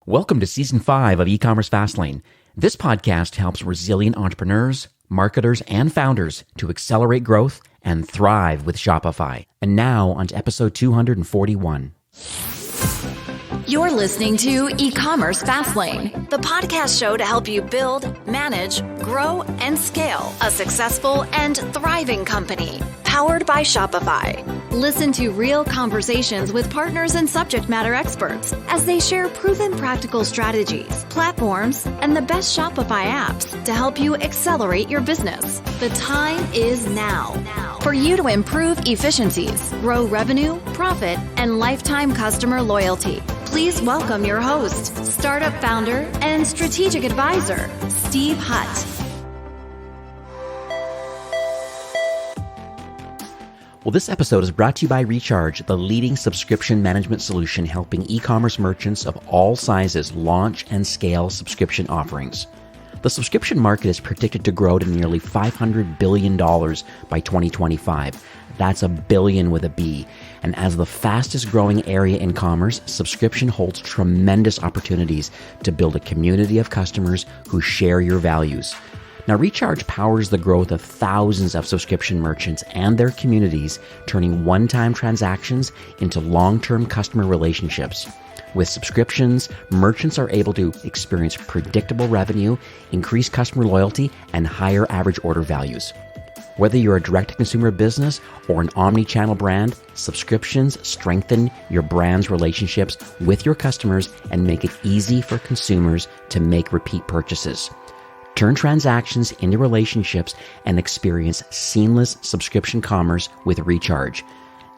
Welcome to Season 5 of eCommerce Fastlane. This podcast helps resilient entrepreneurs, marketers, and founders to accelerate growth and thrive with Shopify. And now on to episode 241. You're listening to eCommerce Fastlane, the podcast show to help you build, manage, grow, and scale a successful and thriving company, powered by Shopify. Listen to real conversations with partners and subject matter experts as they share proven practical strategies, platforms, and the best Shopify apps to help you accelerate your business. The time is now for you to improve efficiencies, grow revenue, profit, and lifetime customer loyalty. Please welcome your host, startup founder and strategic advisor, Steve Hutt. Well, this episode is brought to you by Recharge, the leading subscription management solution helping e-commerce merchants of all sizes launch and scale subscription offerings. The subscription market is predicted to grow to nearly $500 billion by 2025. That's a billion with a B. And as the fastest growing area in commerce, subscription holds tremendous opportunities to build a community of customers who share your values. Now, Recharge powers the growth of thousands of subscription merchants and their communities, turning one-time transactions into long-term customer relationships. With subscriptions, merchants are able to experience predictable revenue, increase customer loyalty, and higher average order values. Whether you're a direct-to-consumer business or an omni-channel brand, subscriptions strengthen your brand's relationships with your customers and make it easy for consumers to make repeat purchases. Turn transactions into relationships and experience seamless subscription commerce with Recharge.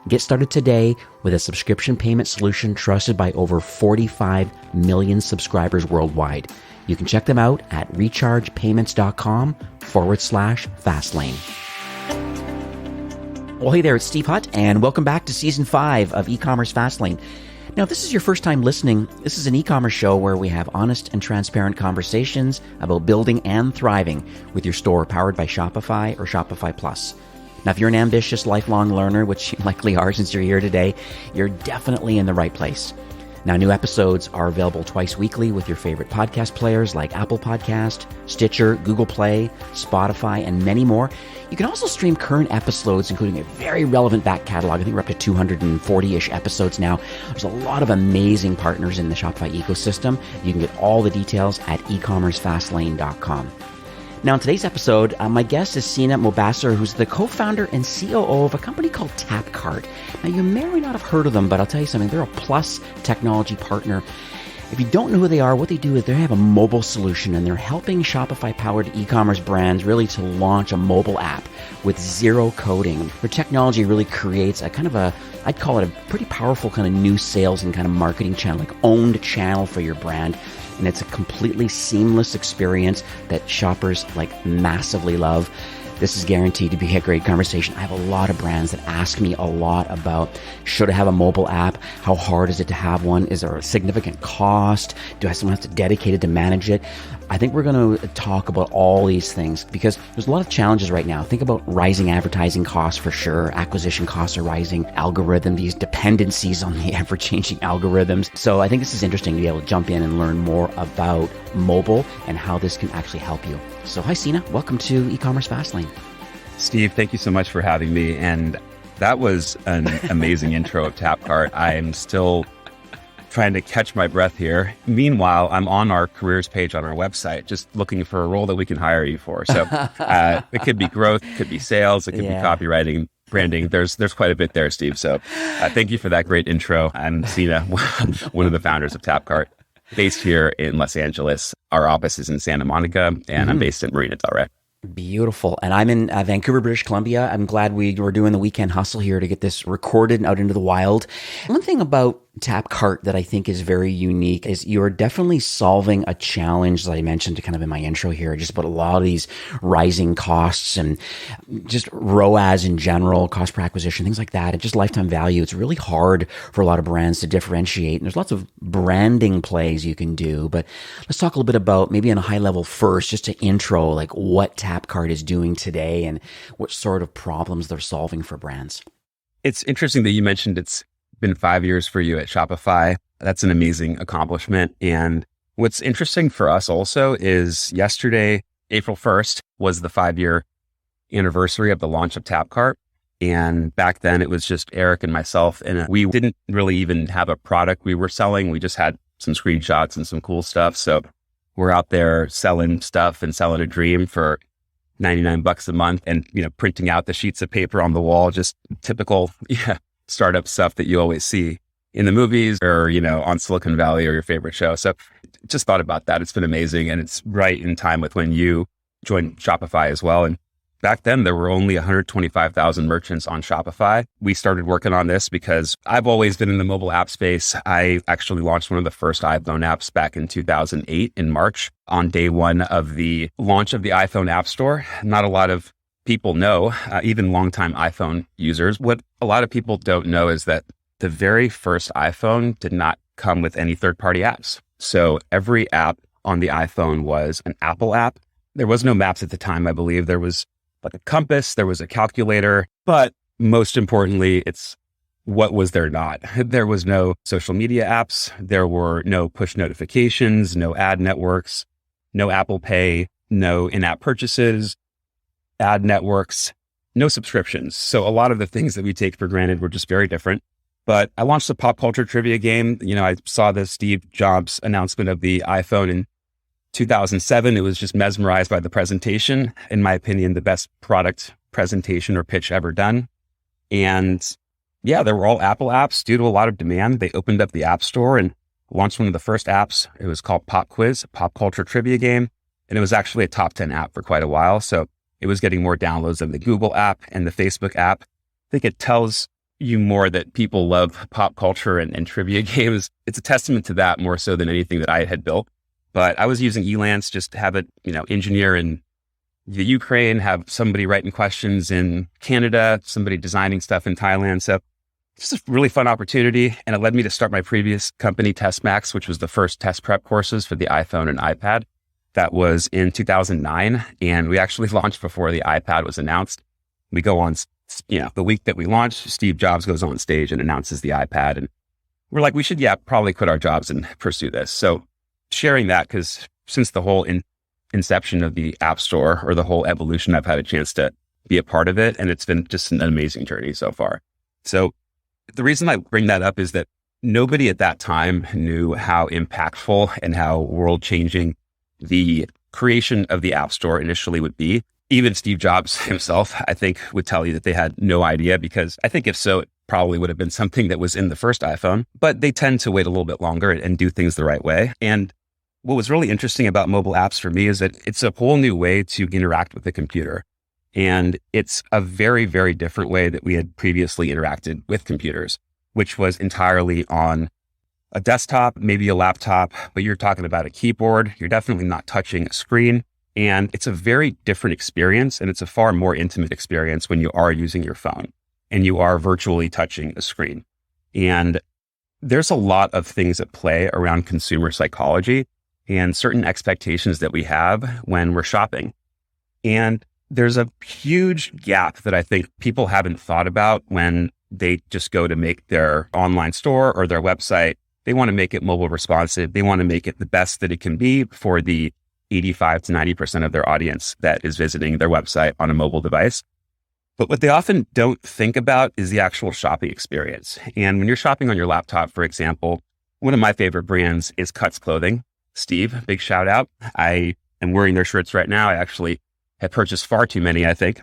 Get started today with a subscription payment solution trusted by over 45 million subscribers worldwide. You can check them out at rechargepayments.com/fastlane. Well, hey there, it's Steve Hutt, and welcome back to Season 5 of eCommerce Fastlane. Now, if this is your first time listening, this is an e-commerce show where we have honest and transparent conversations about building and thriving with your store powered by Shopify or Shopify Plus. Now, if you're an ambitious lifelong learner, which you likely are since you're here today, you're definitely in the right place. Now, new episodes are available twice weekly with your favorite podcast players like Apple Podcast, Stitcher, Google Play, Spotify, and many more. You can also stream current episodes, including a very relevant back catalog. I think we're up to 240-ish episodes now. There's a lot of amazing partners in the Shopify ecosystem. You can get all the details at ecommercefastlane.com. Now, in today's episode, my guest is Sina Mobasser, who's the co-founder and COO of a company called Tapcart. Now, you may or may not have heard of them, but I'll tell you something. They're a Plus technology partner. If you don't know who they are, what they do is they have a mobile solution, and they're helping Shopify-powered e-commerce brands really to launch a mobile app with zero coding. Their technology really creates a kind of I'd call it a pretty powerful kind of new sales and kind of marketing channel, like owned channel for your brand. And it's a completely seamless experience that shoppers massively love. This is guaranteed to be a great conversation. I have a lot of brands that ask me a lot about, should I have a mobile app? How hard is it to have one? Is there a significant cost? Do I have someone have to dedicate it to manage it? I think we're going to talk about all these things because there's a lot of challenges right now. Think about rising advertising costs for sure. Acquisition costs are rising. Algorithm, these dependencies on the ever-changing algorithms. So I think this is interesting to be able to jump in and learn more about mobile and how this can actually help you. So hi, Sina. Welcome to eCommerce Fastlane. Steve, thank you so much for having me. And that was an amazing intro of Tapcart. I'm still trying to catch my breath here. Meanwhile, I'm on our careers page on our website, just looking for a role that we can hire you for. So it could be growth, it could be sales, it could be copywriting, branding. There's quite a bit there, Steve. So thank you for that great intro. I'm Sina, one of the founders of Tapcart, based here in Los Angeles. Our office is in Santa Monica, and I'm based in Marina Del Rey. Beautiful. And I'm in Vancouver, British Columbia. I'm glad we were doing the weekend hustle here to get this recorded and out into the wild. One thing about Tapcart that I think is very unique is you're definitely solving a challenge, as I mentioned kind of in my intro here, just about a lot of these rising costs and just ROAS in general, cost per acquisition, things like that, and just lifetime value. It's really hard for a lot of brands to differentiate. And there's lots of branding plays you can do. But let's talk a little bit about maybe on a high level first, just to intro like what Tapcart is doing today and what sort of problems they're solving for brands. It's interesting that you mentioned it's been 5 years for you at Shopify. That's an amazing accomplishment. And what's interesting for us also is yesterday, April 1st, was the 5-year anniversary of the launch of Tapcart. And back then it was just Eric and myself, and we didn't really even have a product we were selling. We just had some screenshots and some cool stuff. So we're out there selling stuff and selling a dream for $99 a month and, printing out the sheets of paper on the wall, just typical startup stuff that you always see in the movies or, on Silicon Valley or your favorite show. So just thought about that. It's been amazing. And it's right in time with when you joined Shopify as well. And back then, there were only 125,000 merchants on Shopify. We started working on this because I've always been in the mobile app space. I actually launched one of the first iPhone apps back in 2008 in March on day one of the launch of the iPhone App Store. Not a lot of people know, even longtime iPhone users. What a lot of people don't know is that the very first iPhone did not come with any third-party apps. So every app on the iPhone was an Apple app. There was no maps at the time, I believe. There was like a compass, there was a calculator, but most importantly, it's what was there not? There was no social media apps. There were no push notifications, no ad networks, no Apple Pay, no in-app purchases, ad networks, no subscriptions. So a lot of the things that we take for granted were just very different. But I launched a pop culture trivia game. I saw the Steve Jobs announcement of the iPhone in 2007, it was just mesmerized by the presentation. In my opinion, the best product presentation or pitch ever done. And yeah, there were all Apple apps due to a lot of demand. They opened up the App Store and launched one of the first apps. It was called Pop Quiz, a pop culture trivia game. And it was actually a top 10 app for quite a while. So it was getting more downloads than the Google app and the Facebook app. I think it tells you more that people love pop culture and trivia games. It's a testament to that more so than anything that I had built. But I was using Elance just to have it, engineer in the Ukraine, have somebody writing questions in Canada, somebody designing stuff in Thailand. So it's a really fun opportunity. And it led me to start my previous company, TestMax, which was the first test prep courses for the iPhone and iPad. That was in 2009. And we actually launched before the iPad was announced. We go on, the week that we launched, Steve Jobs goes on stage and announces the iPad. And we're like, we should, probably quit our jobs and pursue this. So sharing that, because since the whole inception of the App Store or the whole evolution, I've had a chance to be a part of it. And it's been just an amazing journey so far. So the reason I bring that up is that nobody at that time knew how impactful and how world-changing the creation of the App Store initially would be. Even Steve Jobs himself, I think, would tell you that they had no idea, because I think if so, it probably would have been something that was in the first iPhone, but they tend to wait a little bit longer and do things the right way. And what was really interesting about mobile apps for me is that it's a whole new way to interact with the computer. And it's a very, very different way that we had previously interacted with computers, which was entirely on a desktop, maybe a laptop, but you're talking about a keyboard. You're definitely not touching a screen. And it's a very different experience. And it's a far more intimate experience when you are using your phone and you are virtually touching a screen. And there's a lot of things at play around consumer psychology and certain expectations that we have when we're shopping. And there's a huge gap that I think people haven't thought about when they just go to make their online store or their website. They want to make it mobile responsive. They want to make it the best that it can be for the 85 to 90% of their audience that is visiting their website on a mobile device. But what they often don't think about is the actual shopping experience. And when you're shopping on your laptop, for example, one of my favorite brands is Cuts Clothing. Steve, big shout out. I am wearing their shirts right now. I actually have purchased far too many, I think.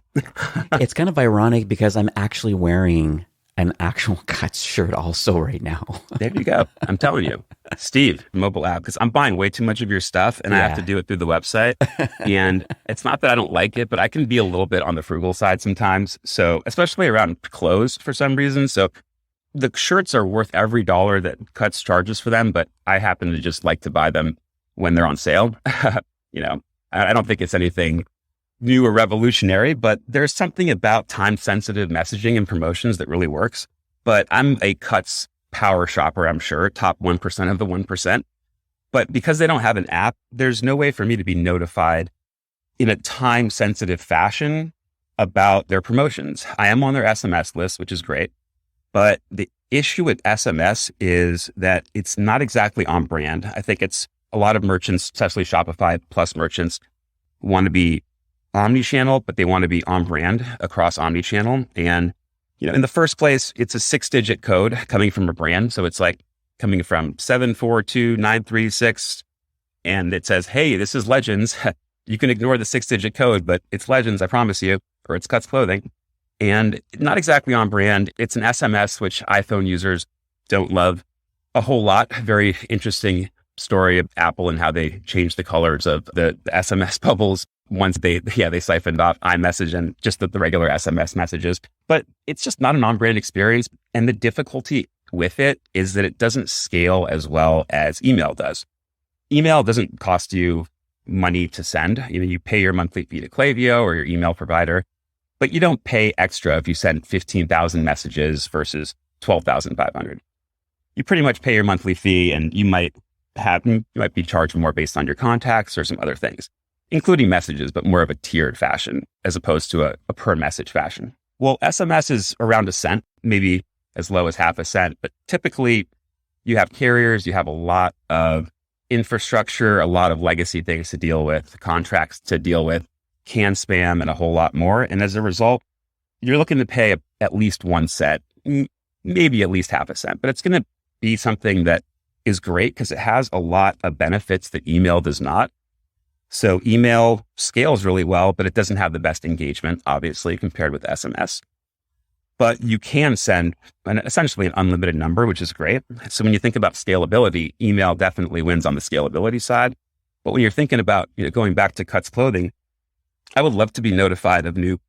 It's kind of ironic because I'm actually wearing an actual Cuts shirt also right now. There you go. I'm telling you, Steve, mobile app, because I'm buying way too much of your stuff and I have to do it through the website. And it's not that I don't like it, but I can be a little bit on the frugal side sometimes. So especially around clothes for some reason. So the shirts are worth every dollar that Cuts charges for them, but I happen to just like to buy them when they're on sale. I don't think it's anything new or revolutionary, but there's something about time-sensitive messaging and promotions that really works. But I'm a Cuts power shopper, I'm sure, top 1% of the 1%. But because they don't have an app, there's no way for me to be notified in a time-sensitive fashion about their promotions. I am on their SMS list, which is great, but issue with SMS is that it's not exactly on brand. I think it's a lot of merchants, especially Shopify plus merchants, want to be omni-channel, but they want to be on brand across omni-channel. And, in the first place, it's a 6-digit code coming from a brand. So it's like coming from 742936. And it says, hey, this is Legends. You can ignore the 6-digit code, but it's Legends, I promise you, or it's Cuts Clothing. And not exactly on brand. It's an SMS, which iPhone users don't love a whole lot. Very interesting story of Apple and how they changed the colors of the SMS bubbles once they siphoned off iMessage and just the regular SMS messages. But it's just not an on-brand experience. And the difficulty with it is that it doesn't scale as well as email does. Email doesn't cost you money to send. You pay your monthly fee to Klaviyo or your email provider, but you don't pay extra if you send 15,000 messages versus 12,500. You pretty much pay your monthly fee, and you might be charged more based on your contacts or some other things, including messages, but more of a tiered fashion as opposed to a per message fashion. Well, SMS is around a cent, maybe as low as half a cent, but typically you have carriers, you have a lot of infrastructure, a lot of legacy things to deal with, contracts to deal with, can spam, and a whole lot more. And as a result, you're looking to pay at least 1 cent, maybe at least half a cent, but it's going to be something that is great because it has a lot of benefits that email does not. So email scales really well, but it doesn't have the best engagement, obviously, compared with SMS. But you can send essentially an unlimited number, which is great. So when you think about scalability, email definitely wins on the scalability side. But when you're thinking about going back to Cuts Clothing, I would love to be notified of new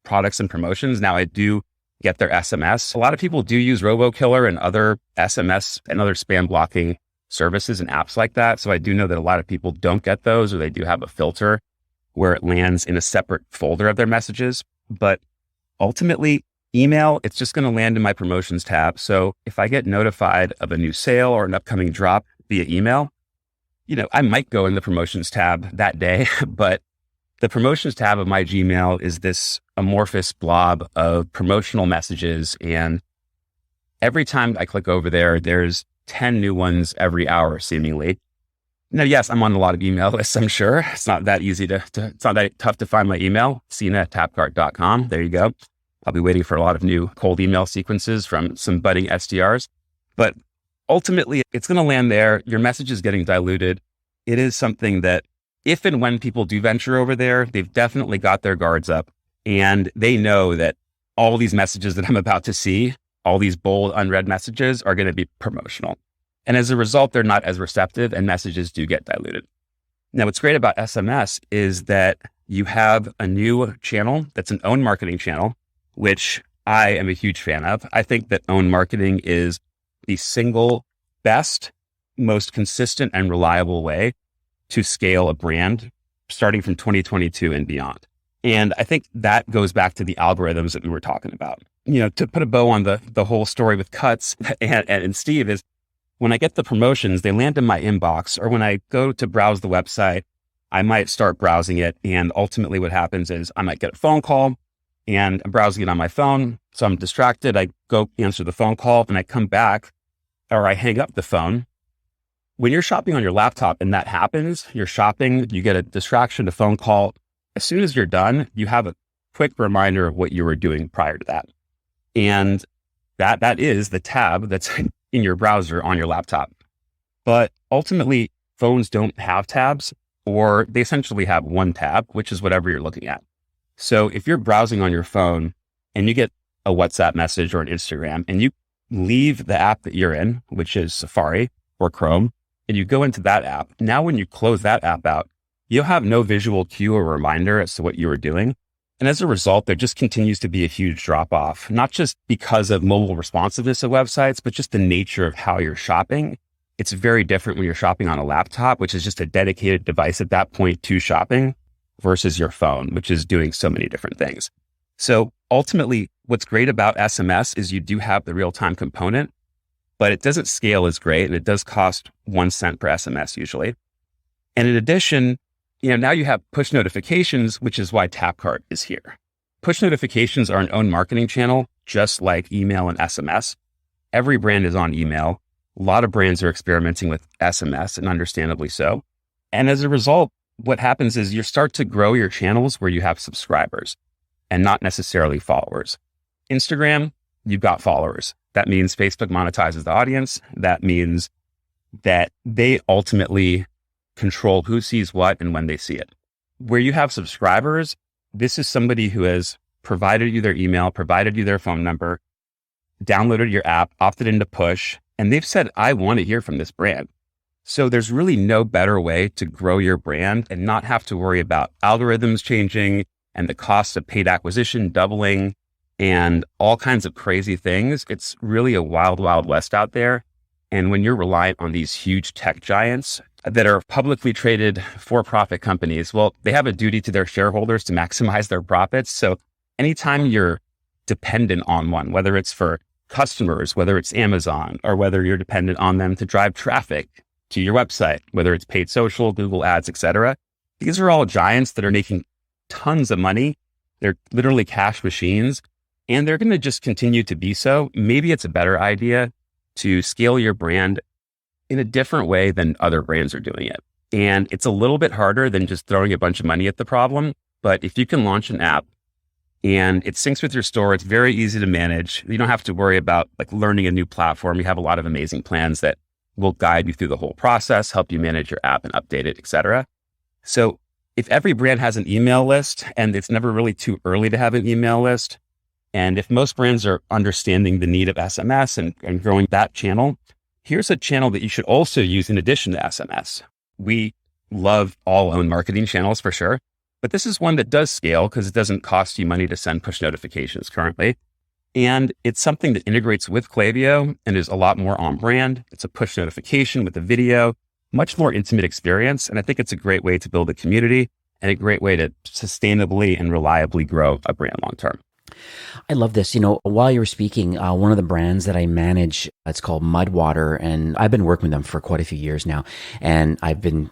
products and promotions. Now, I do get their SMS. A lot of people do use RoboKiller and other SMS and other spam blocking services and apps like that. So I do know that a lot of people don't get those, or they do have a filter where it lands in a separate folder of their messages. But ultimately, email, it's just going to land in my promotions tab. So if I get notified of a new sale or an upcoming drop via email, I might go in the promotions tab that day, but the promotions tab of my Gmail is this amorphous blob of promotional messages. And every time I click over there, there's 10 new ones every hour, seemingly. Now, yes, I'm on a lot of email lists, I'm sure. It's not that easy it's not that tough to find my email, Sina@Tapcart.com. There you go. I'll be waiting for a lot of new cold email sequences from some budding SDRs. But ultimately, it's going to land there. Your message is getting diluted. It is something that if and when people do venture over there, they've definitely got their guards up. And they know that all these messages that I'm about to see, all these bold, unread messages are going to be promotional. And as a result, they're not as receptive and messages do get diluted. Now, what's great about SMS is that you have a new channel that's an own marketing channel, which I am a huge fan of. I think that own marketing is the single best, most consistent and reliable way to scale a brand starting from 2022 and beyond. And I think that goes back to the algorithms that we were talking about. To put a bow on the whole story with Cuts and Steve is when I get the promotions, they land in my inbox, or when I go to browse the website, I might start browsing it. And ultimately what happens is I might get a phone call and I'm browsing it on my phone. So I'm distracted. I go answer the phone call and I come back, or I hang up the phone. When you're shopping on your laptop and that happens, you're shopping, you get a distraction, a phone call. As soon as you're done, you have a quick reminder of what you were doing prior to that. And that is the tab that's in your browser on your laptop. But ultimately, phones don't have tabs, or they essentially have one tab, which is whatever you're looking at. So if you're browsing on your phone and you get a WhatsApp message or an Instagram and you leave the app that you're in, which is Safari or Chrome, and you go into that app, now when you close that app out, you'll have no visual cue or reminder as to what you were doing. And as a result, there just continues to be a huge drop off, not just because of mobile responsiveness of websites, but just the nature of how you're shopping. It's very different when you're shopping on a laptop, which is just a dedicated device at that point to shopping, versus your phone, which is doing so many different things. So ultimately, what's great about SMS is you do have the real-time component, but it doesn't scale as great, and it does cost 1 cent per SMS usually. And in addition, now you have push notifications, which is why Tapcart is here. Push notifications are an own marketing channel, just like email and SMS. Every brand is on email. A lot of brands are experimenting with SMS, and understandably so. And as a result, what happens is you start to grow your channels where you have subscribers and not necessarily followers. Instagram, you've got followers. That means Facebook monetizes the audience. That means that they ultimately control who sees what and when they see it. Where you have subscribers, this is somebody who has provided you their email, provided you their phone number, downloaded your app, opted into push, and they've said, I want to hear from this brand. So there's really no better way to grow your brand and not have to worry about algorithms changing and the cost of paid acquisition doubling and all kinds of crazy things. It's really a wild, wild west out there. And when you're reliant on these huge tech giants that are publicly traded for-profit companies, well, they have a duty to their shareholders to maximize their profits. So anytime you're dependent on one, whether it's for customers, whether it's Amazon, or whether you're dependent on them to drive traffic to your website, whether it's paid social, Google ads, etc. These are all giants that are making tons of money. They're literally cash machines, and they're going to just continue to be so. Maybe it's a better idea to scale your brand in a different way than other brands are doing it. And it's a little bit harder than just throwing a bunch of money at the problem. But if you can launch an app and it syncs with your store, it's very easy to manage. You don't have to worry about like learning a new platform. You have a lot of amazing plans that will guide you through the whole process, help you manage your app and update it, etc. So if every brand has an email list, and it's never really too early to have an email list, and if most brands are understanding the need of SMS and growing that channel, here's a channel that you should also use in addition to SMS. We love all own marketing channels for sure, but this is one that does scale because it doesn't cost you money to send push notifications currently. And it's something that integrates with Klaviyo and is a lot more on brand. It's a push notification with a video, much more intimate experience. And I think it's a great way to build a community and a great way to sustainably and reliably grow a brand long term. I love this. While you were speaking, one of the brands that I manage, it's called Mudwater, and I've been working with them for quite a few years now. And I've been,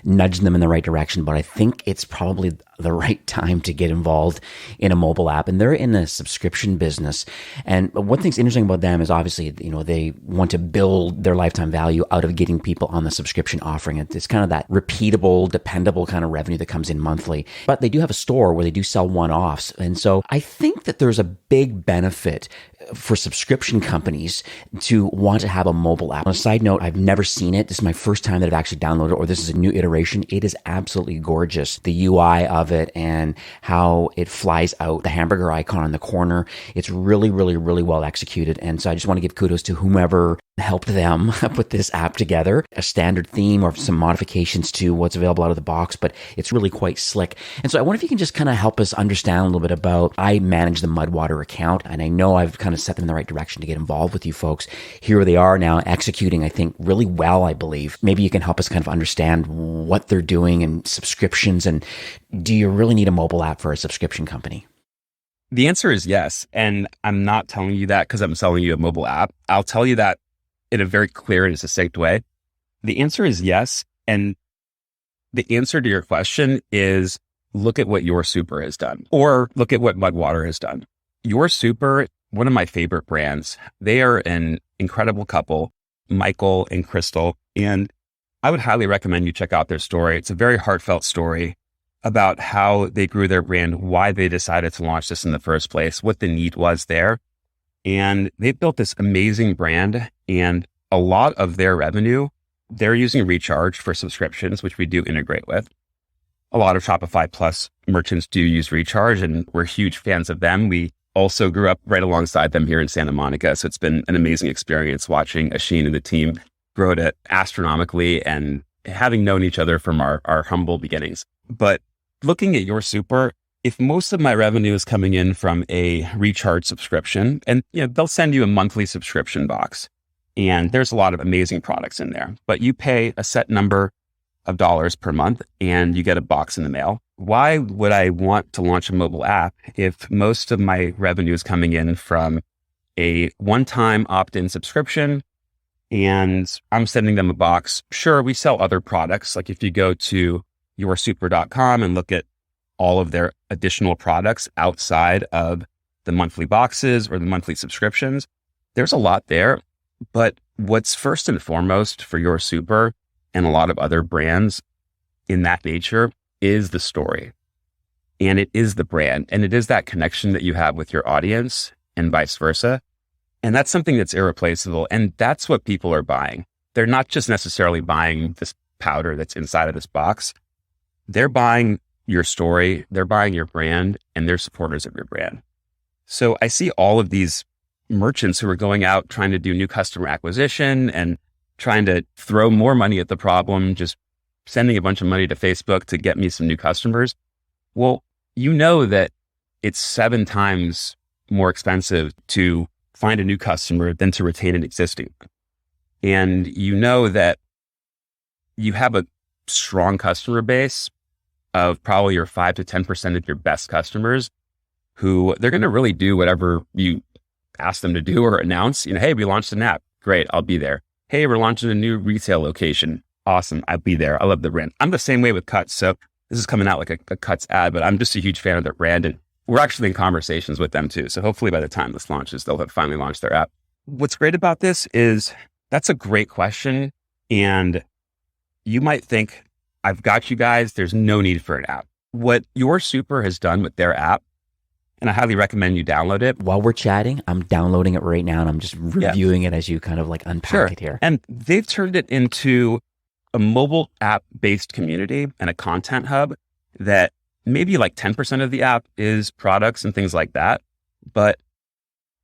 nudging them in the right direction, but I think it's probably the right time to get involved in a mobile app. And they're in a subscription business. And one thing's interesting about them is obviously, they want to build their lifetime value out of getting people on the subscription offering. It's kind of that repeatable, dependable kind of revenue that comes in monthly. But they do have a store where they do sell one-offs. And so I think that there's a big benefit for subscription companies to want to have a mobile app. On a side note, I've never seen it. This is my first time that I've actually downloaded it, or this is a new iteration. It is absolutely gorgeous. The UI of it and how it flies out, the hamburger icon on the corner. It's really, really, really well executed. And so I just want to give kudos to whomever helped them put this app together, a standard theme or some modifications to what's available out of the box, but it's really quite slick. And so I wonder if you can just kind of help us understand a little bit about, I manage the Mudwater account, and I know I've kind of set them in the right direction to get involved with you folks. Here they are now executing, I think, really well, I believe. Maybe you can help us kind of understand what they're doing and subscriptions, and do you really need a mobile app for a subscription company? The answer is yes. And I'm not telling you that because I'm selling you a mobile app. I'll tell you that in a very clear and succinct way. The answer is yes. And the answer to your question is look at what Your Super has done, or look at what Mudwater has done. Your Super, one of my favorite brands, they are an incredible couple, Michael and Crystal. And I would highly recommend you check out their story. It's a very heartfelt story about how they grew their brand, why they decided to launch this in the first place, what the need was there. And they've built this amazing brand, and a lot of their revenue, they're using Recharge for subscriptions, which we do integrate with. A lot of Shopify Plus merchants do use Recharge, and we're huge fans of them. We also grew up right alongside them here in Santa Monica. So it's been an amazing experience watching Asheen and the team grow it astronomically and having known each other from our humble beginnings. But looking at Your Super, if most of my revenue is coming in from a Recharge subscription, and they'll send you a monthly subscription box, and there's a lot of amazing products in there, but you pay a set number of dollars per month and you get a box in the mail. Why would I want to launch a mobile app if most of my revenue is coming in from a one-time opt-in subscription and I'm sending them a box? Sure, we sell other products. Like if you go to yoursuper.com and look at all of their additional products outside of the monthly boxes or the monthly subscriptions, there's a lot there, but what's first and foremost for your super and a lot of other brands in that nature is the story. And it is the brand. And it is that connection that you have with your audience and vice versa. And that's something that's irreplaceable. And that's what people are buying. They're not just necessarily buying this powder that's inside of this box. They're buying your story, they're buying your brand, and they're supporters of your brand. So I see all of these merchants who are going out trying to do new customer acquisition and trying to throw more money at the problem, just sending a bunch of money to Facebook to get me some new customers. Well, you know that it's 7 times more expensive to find a new customer than to retain an existing one. And you know that you have a strong customer base of probably your 5 to 10% of your best customers who they're going to really do whatever you ask them to do or announce. Hey, we launched an app. Great. I'll be there. Hey, we're launching a new retail location. Awesome. I'll be there. I love the brand. I'm the same way with Cuts. So this is coming out like a Cuts ad, but I'm just a huge fan of their brand. And we're actually in conversations with them too. So hopefully by the time this launches, they'll have finally launched their app. What's great about this is that's a great question. And you might think, I've got you guys. There's no need for an app. What your super has done with their app, and I highly recommend you download it. While we're chatting, I'm downloading it right now and I'm just reviewing it as you kind of like unpack it here. And they've turned it into a mobile app-based community and a content hub that maybe like 10% of the app is products and things like that. But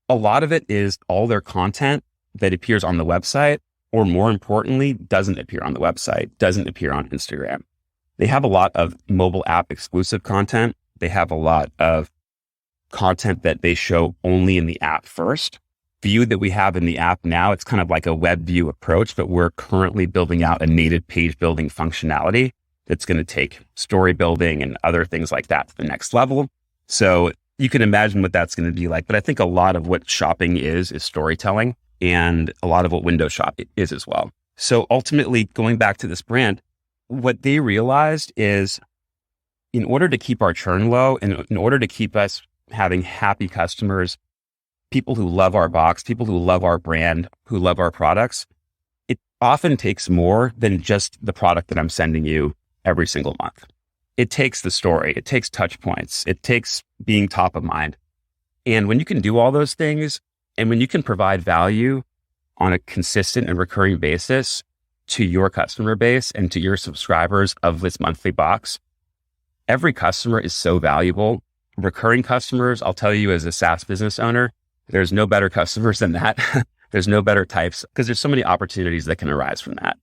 a lot of it is all their content that appears on the website, or more importantly, doesn't appear on the website, doesn't appear on Instagram. They have a lot of mobile app exclusive content. They have a lot of content that they show only in the app first. View that we have in the app now, it's kind of like a web view approach, but we're currently building out a native page building functionality that's going to take story building and other things like that to the next level. So you can imagine what that's going to be like. But I think a lot of what shopping is storytelling, and a lot of what window shop is as well. So ultimately, going back to this brand, what they realized is in order to keep our churn low and in order to keep us having happy customers, people who love our box, people who love our brand, who love our products, it often takes more than just the product that I'm sending you every single month. It takes the story, it takes touch points, it takes being top of mind. And when you can do all those things, and when you can provide value on a consistent and recurring basis to your customer base and to your subscribers of this monthly box, every customer is so valuable. Recurring customers, I'll tell you as a SaaS business owner, there's no better customers than that. There's no better types because there's so many opportunities that can arise from that.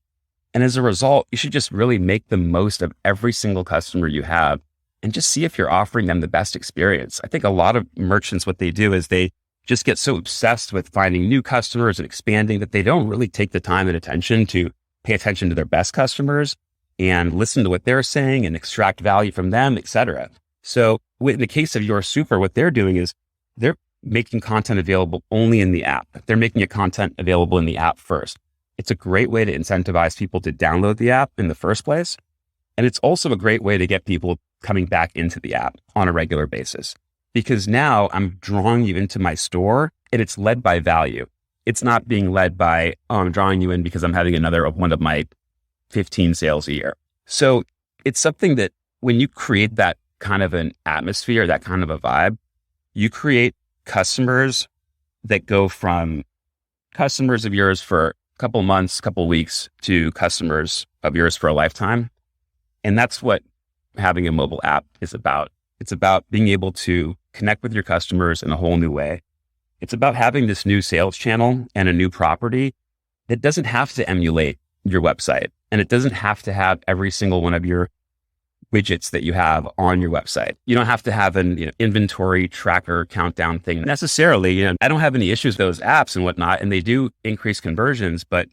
And as a result, you should just really make the most of every single customer you have and just see if you're offering them the best experience. I think a lot of merchants, what they do is they just get so obsessed with finding new customers and expanding that they don't really take the time and attention to pay attention to their best customers and listen to what they're saying and extract value from them, et cetera. So in the case of your super, what they're doing is they're making content available only in the app. They're making a content available in the app first. It's a great way to incentivize people to download the app in the first place. And it's also a great way to get people coming back into the app on a regular basis. Because now I'm drawing you into my store and it's led by value. It's not being led by, oh, I'm drawing you in because I'm having another one of my 15 sales a year. So it's something that when you create that kind of an atmosphere, that kind of a vibe, you create customers that go from customers of yours for a couple months, couple weeks to customers of yours for a lifetime. And that's what having a mobile app is about. It's about being able to connect with your customers in a whole new way. It's about having this new sales channel and a new property that doesn't have to emulate your website. And it doesn't have to have every single one of your widgets that you have on your website. You don't have to have an inventory tracker countdown thing necessarily. I don't have any issues with those apps and whatnot, and they do increase conversions, but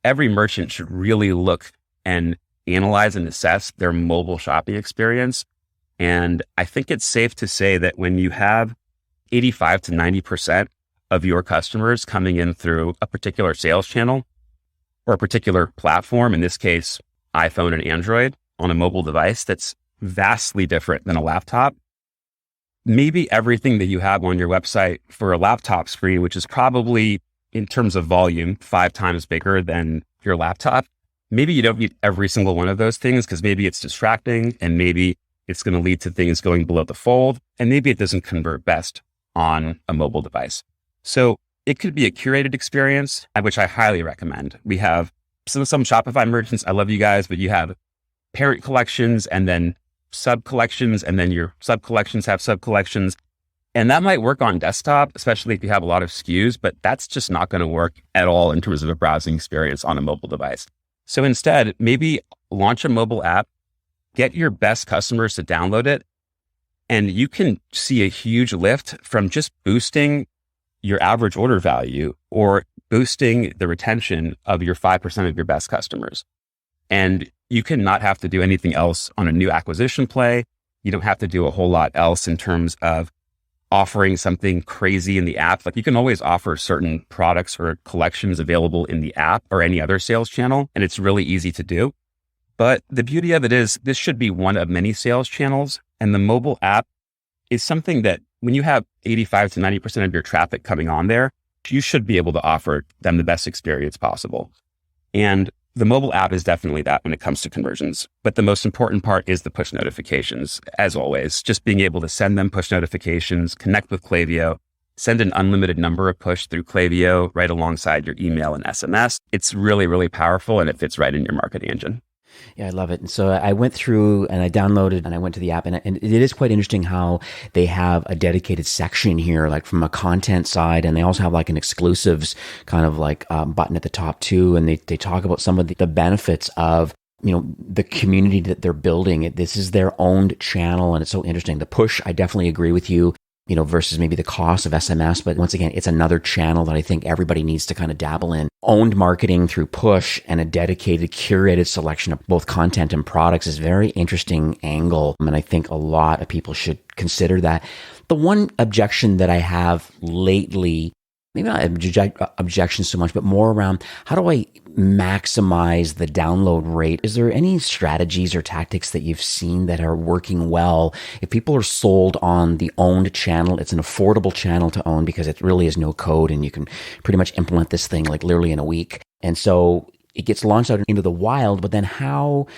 every merchant should really look and analyze and assess their mobile shopping experience. And I think it's safe to say that when you have 85 to 90% of your customers coming in through a particular sales channel or a particular platform, in this case, iPhone and Android on a mobile device that's vastly different than a laptop, maybe everything that you have on your website for a laptop screen, which is probably in terms of volume, 5 times bigger than your laptop. Maybe you don't need every single one of those things because maybe it's distracting and maybe it's going to lead to things going below the fold, and maybe it doesn't convert best on a mobile device. So it could be a curated experience, which I highly recommend. We have some Shopify merchants. I love you guys, but you have parent collections and then sub collections, and then your sub collections have sub collections. And that might work on desktop, especially if you have a lot of SKUs, but that's just not going to work at all in terms of a browsing experience on a mobile device. So instead, maybe launch a mobile app, get your best customers to download it, and you can see a huge lift from just boosting your average order value or boosting the retention of your 5% of your best customers. And you can not have to do anything else on a new acquisition play. You don't have to do a whole lot else in terms of offering something crazy in the app. Like you can always offer certain products or collections available in the app or any other sales channel, and it's really easy to do. But the beauty of it is this should be one of many sales channels, and the mobile app is something that when you have 85 to 90% of your traffic coming on there, you should be able to offer them the best experience possible. And the mobile app is definitely that when it comes to conversions. But the most important part is the push notifications, as always. Just being able to send them push notifications, connect with Klaviyo, send an unlimited number of push through Klaviyo right alongside your email and SMS. It's really, really powerful, and it fits right in your marketing engine. Yeah, I love it. And so I went through and I downloaded and I went to the app, and it is quite interesting how they have a dedicated section here, like from a content side. And they also have like an exclusives kind of like button at the top too. And they talk about some of the benefits of, the community that they're building. This is their owned channel. And it's so interesting. The push, I definitely agree with you. Versus maybe the cost of SMS. But once again, it's another channel that I think everybody needs to kind of dabble in. Owned marketing through push and a dedicated, curated selection of both content and products is a very interesting angle. And I think a lot of people should consider that. The one objection that I have lately, maybe not objections so much, but more around how do I maximize the download rate? Is there any strategies or tactics that you've seen that are working well? If people are sold on the owned channel, it's an affordable channel to own because it really is no code and you can pretty much implement this thing like literally in a week. And so it gets launched out into the wild, but then how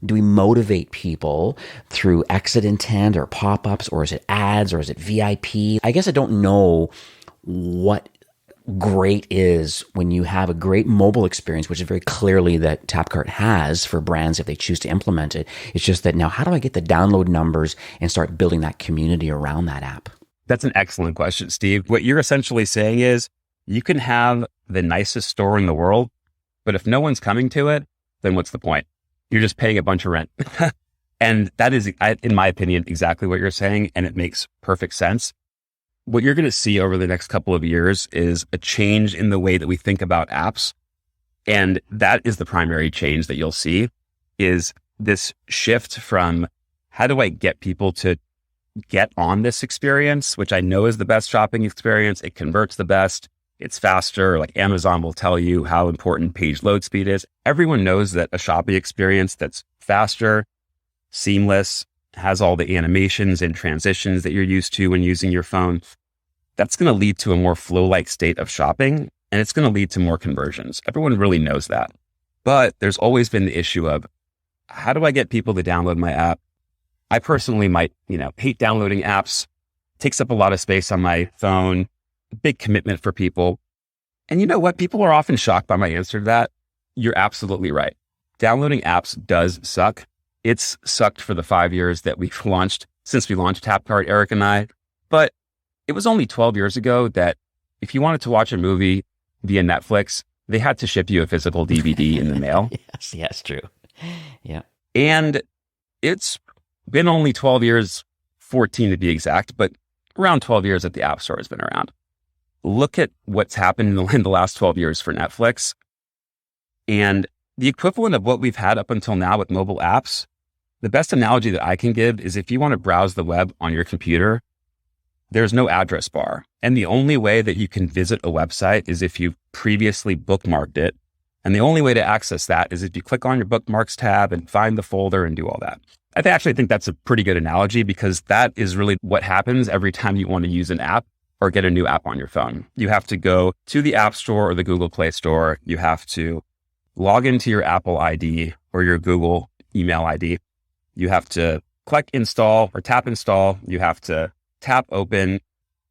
do we motivate people through exit intent or pop-ups, or is it ads, or is it VIP? I guess I don't know what great is when you have a great mobile experience, which is very clearly that Tapcart has for brands if they choose to implement it. It's just that now, how do I get the download numbers and start building that community around that app? That's an excellent question, Steve. What you're essentially saying is you can have the nicest store in the world, but if no one's coming to it, then what's the point? You're just paying a bunch of rent. And that is, in my opinion, exactly what you're saying. And it makes perfect sense. What you're going to see over the next couple of years is a change in the way that we think about apps. And that is the primary change that you'll see, is this shift from how do I get people to get on this experience, which I know is the best shopping experience. It converts the best. It's faster. Like Amazon will tell you how important page load speed is. Everyone knows that a shopping experience that's faster, seamless, has all the animations and transitions that you're used to when using your phone, that's going to lead to a more flow-like state of shopping, and it's going to lead to more conversions. Everyone really knows that. But there's always been the issue of, how do I get people to download my app? I personally might, hate downloading apps. It takes up a lot of space on my phone, a big commitment for people. And you know what? People are often shocked by my answer to that. You're absolutely right. Downloading apps does suck. It's sucked for the 5 years that since we launched Tapcart, Eric and I. But it was only 12 years ago that if you wanted to watch a movie via Netflix, they had to ship you a physical DVD in the mail. Yes, true. Yeah. And it's been only 12 years, 14 to be exact, but around 12 years that the App Store has been around. Look at what's happened in the last 12 years for Netflix. And the equivalent of what we've had up until now with mobile apps, the best analogy that I can give is if you want to browse the web on your computer, there's no address bar. And the only way that you can visit a website is if you've previously bookmarked it. And the only way to access that is if you click on your bookmarks tab and find the folder and do all that. actually think that's a pretty good analogy because that is really what happens every time you want to use an app or get a new app on your phone. You have to go to the App Store or the Google Play Store. You have to log into your Apple ID or your Google email ID. You have to click install or tap install. You have to tap open.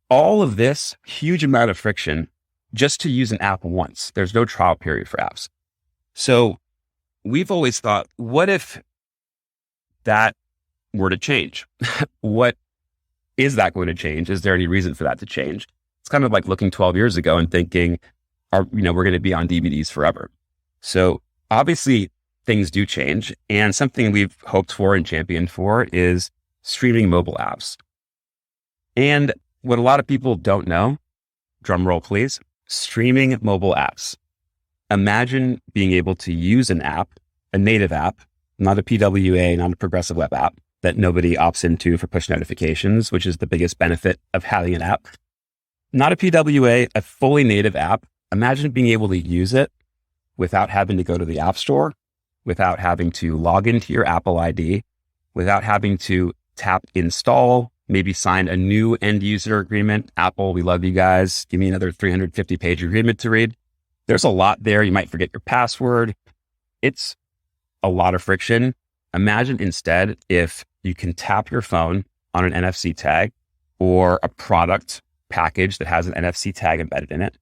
All of this huge amount of friction just to use an app once. There's no trial period for apps. So we've always thought, what if that were to change? What is that going to change? Is there any reason for that to change? It's kind of like looking 12 years ago and thinking, we're going to be on DVDs forever. So obviously things do change. And something we've hoped for and championed for is streaming mobile apps. And what a lot of people don't know, drum roll please, streaming mobile apps. Imagine being able to use an app, a native app, not a PWA, not a progressive web app that nobody opts into for push notifications, which is the biggest benefit of having an app. Not a PWA, a fully native app. Imagine being able to use it without having to go to the App Store, without having to log into your Apple ID, without having to tap install, maybe sign a new end user agreement. Apple, we love you guys. Give me another 350-page agreement to read. There's a lot there. You might forget your password. It's a lot of friction. Imagine instead if you can tap your phone on an NFC tag or a product package that has an NFC tag embedded in it,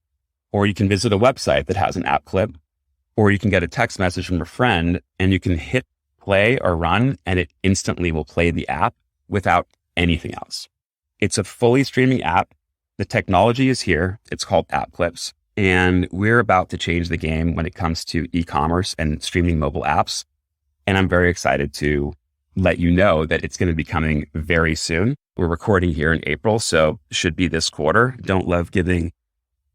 or you can visit a website that has an app clip, or you can get a text message from a friend and you can hit play or run and it instantly will play the app without anything else. It's a fully streaming app. The technology is here. It's called app clips. And we're about to change the game when it comes to e-commerce and streaming mobile apps. And I'm very excited to let you know that it's going to be coming very soon. We're recording here in April, so should be this quarter. Don't love giving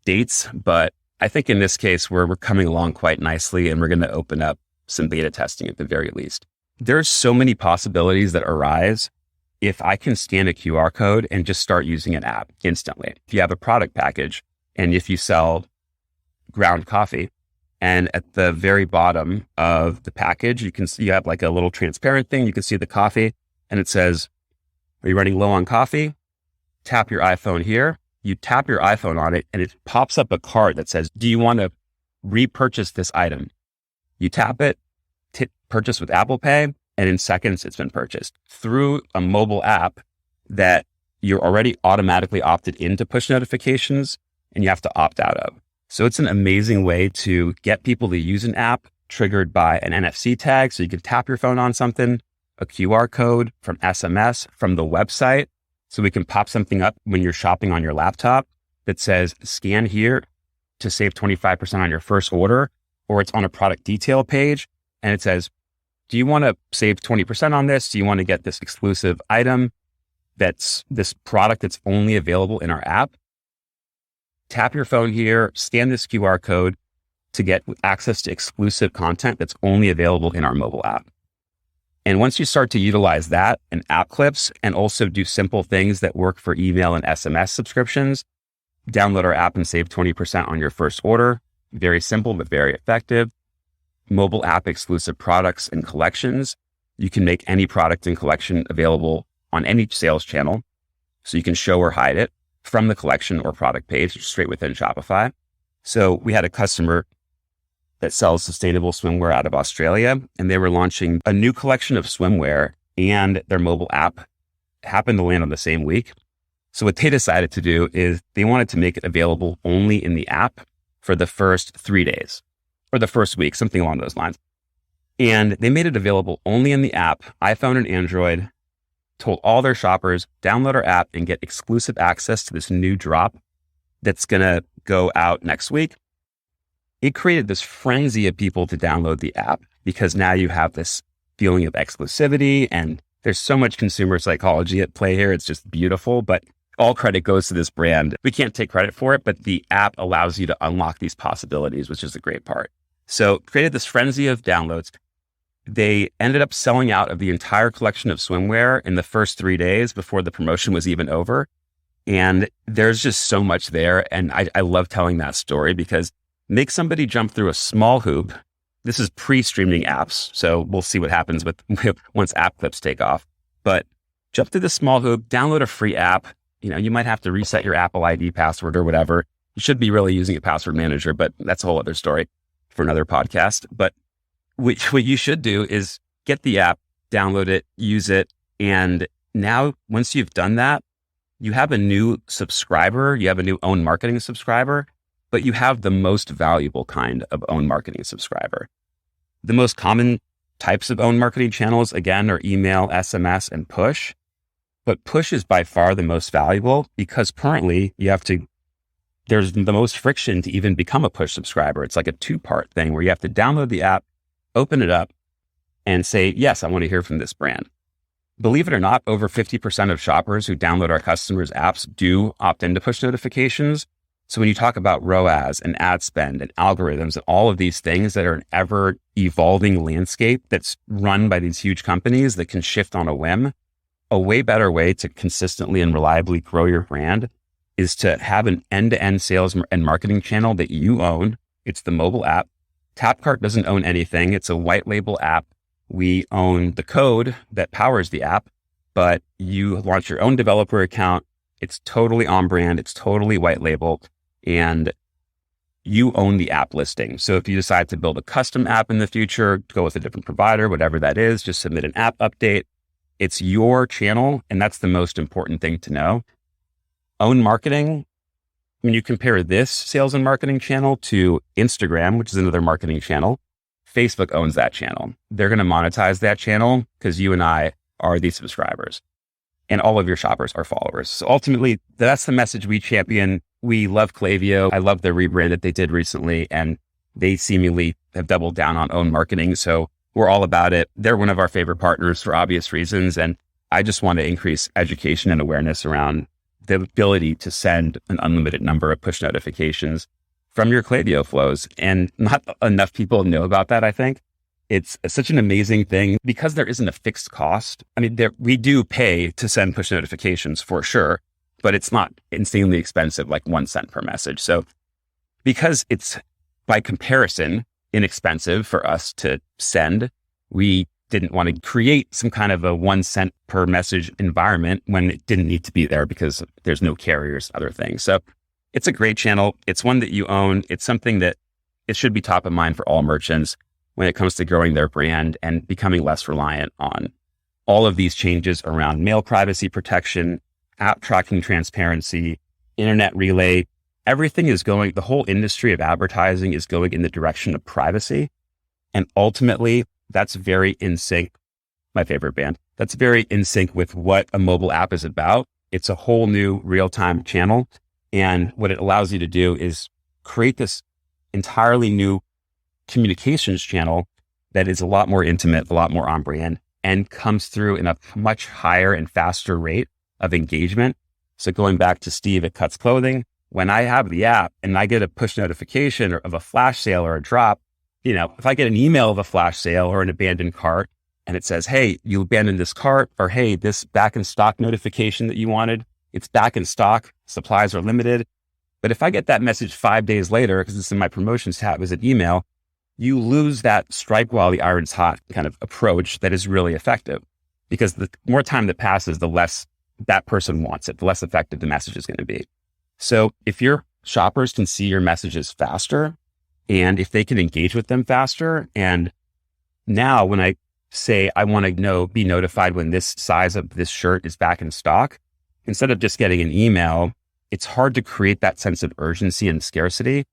dates, but I think in this case, we're coming along quite nicely and we're going to open up some beta testing at the very least. There's so many possibilities that arise if I can scan a QR code and just start using an app instantly. If you have a product package and if you sell ground coffee, and at the very bottom of the package, you can see you have like a little transparent thing. You can see the coffee and it says, are you running low on coffee? Tap your iPhone here. You tap your iPhone on it and it pops up a card that says, do you want to repurchase this item? You tap it, purchase with Apple Pay, and in seconds, it's been purchased through a mobile app that you're already automatically opted into push notifications and you have to opt out of. So it's an amazing way to get people to use an app triggered by an NFC tag. So you can tap your phone on something, a QR code from SMS, from the website. So we can pop something up when you're shopping on your laptop that says, scan here to save 25% on your first order, or it's on a product detail page. And it says, do you want to save 20% on this? Do you want to get this exclusive item that's this product that's only available in our app? Tap your phone here, scan this QR code to get access to exclusive content that's only available in our mobile app. And once you start to utilize that and app clips and also do simple things that work for email and SMS subscriptions, download our app and save 20% on your first order. Very simple, but very effective. Mobile app exclusive products and collections. You can make any product and collection available on any sales channel. So you can show or hide it from the collection or product page straight within Shopify. So we had a customer that sells sustainable swimwear out of Australia, and they were launching a new collection of swimwear, and their mobile app happened to land on the same week. So what they decided to do is they wanted to make it available only in the app for the first 3 days or the first week, something along those lines. And they made it available only in the app, iPhone and Android, told all their shoppers, download our app and get exclusive access to this new drop that's going to go out next week. It created this frenzy of people to download the app because now you have this feeling of exclusivity and there's so much consumer psychology at play here. It's just beautiful, but all credit goes to this brand. We can't take credit for it, but the app allows you to unlock these possibilities, which is the great part. So created this frenzy of downloads. They ended up selling out of the entire collection of swimwear in the first 3 days before the promotion was even over. And there's just so much there. And I love telling that story because make somebody jump through a small hoop. this is pre-streaming apps. So we'll see what happens with once app clips take off. But jump through the small hoop, download a free app. You might have to reset your Apple ID password or whatever. You should be really using a password manager, but that's a whole other story for another podcast. But what you should do is get the app, download it, use it. And now once you've done that, you have a new subscriber, you have a new own marketing subscriber, but you have the most valuable kind of own marketing subscriber. The most common types of own marketing channels, again, are email, SMS, and push. But push is by far the most valuable because currently there's the most friction to even become a push subscriber. It's like a 2-part thing where you have to download the app, open it up, and say, yes, I want to hear from this brand. Believe it or not, over 50% of shoppers who download our customers' apps do opt into push notifications. So when you talk about ROAS and ad spend and algorithms and all of these things that are an ever evolving landscape that's run by these huge companies that can shift on a whim, a way better way to consistently and reliably grow your brand is to have an end-to-end sales and marketing channel that you own. It's the mobile app. Tapcart doesn't own anything. It's a white label app. We own the code that powers the app, but you launch your own developer account. It's totally on brand. It's totally white label, and you own the app listing. So if you decide to build a custom app in the future, go with a different provider, whatever that is, just submit an app update. It's your channel, and that's the most important thing to know. Own marketing, when you compare this sales and marketing channel to Instagram, which is another marketing channel, Facebook owns that channel. They're going to monetize that channel because you and I are the subscribers and all of your shoppers are followers. So ultimately, that's the message we champion. We love Klaviyo. I love the rebrand that they did recently, and they seemingly have doubled down on own marketing. So we're all about it. They're one of our favorite partners for obvious reasons. And I just want to increase education and awareness around the ability to send an unlimited number of push notifications from your Klaviyo flows. And not enough people know about that, I think. It's such an amazing thing because there isn't a fixed cost. I mean, we do pay to send push notifications for sure, but it's not insanely expensive, like 1 cent per message. So because it's by comparison inexpensive for us to send, we didn't want to create some kind of a 1 cent per message environment when it didn't need to be there because there's no carriers, other things. So it's a great channel. It's one that you own. It's something that it should be top of mind for all merchants when it comes to growing their brand and becoming less reliant on all of these changes around mail privacy protection, app tracking transparency, internet relay. Everything is going, the whole industry of advertising is going in the direction of privacy. And ultimately, that's very in sync, my favorite band, that's very in sync with what a mobile app is about. It's a whole new real-time channel. And what it allows you to do is create this entirely new communications channel that is a lot more intimate, a lot more on brand, and comes through in a much higher and faster rate of engagement. So going back to Steve at Cuts Clothing, when I have the app and I get a push notification of a flash sale or a drop, if I get an email of a flash sale or an abandoned cart and it says, hey, you abandoned this cart, or hey, this back in stock notification that you wanted, it's back in stock, supplies are limited. But if I get that message 5 days later, because it's in my promotions tab as an email, you lose that strike while the iron's hot kind of approach that is really effective. Because the more time that passes, the less that person wants it, the less effective the message is going to be. So if your shoppers can see your messages faster, and if they can engage with them faster, and now when I say I want to be notified when this size of this shirt is back in stock, instead of just getting an email, it's hard to create that sense of urgency and scarcity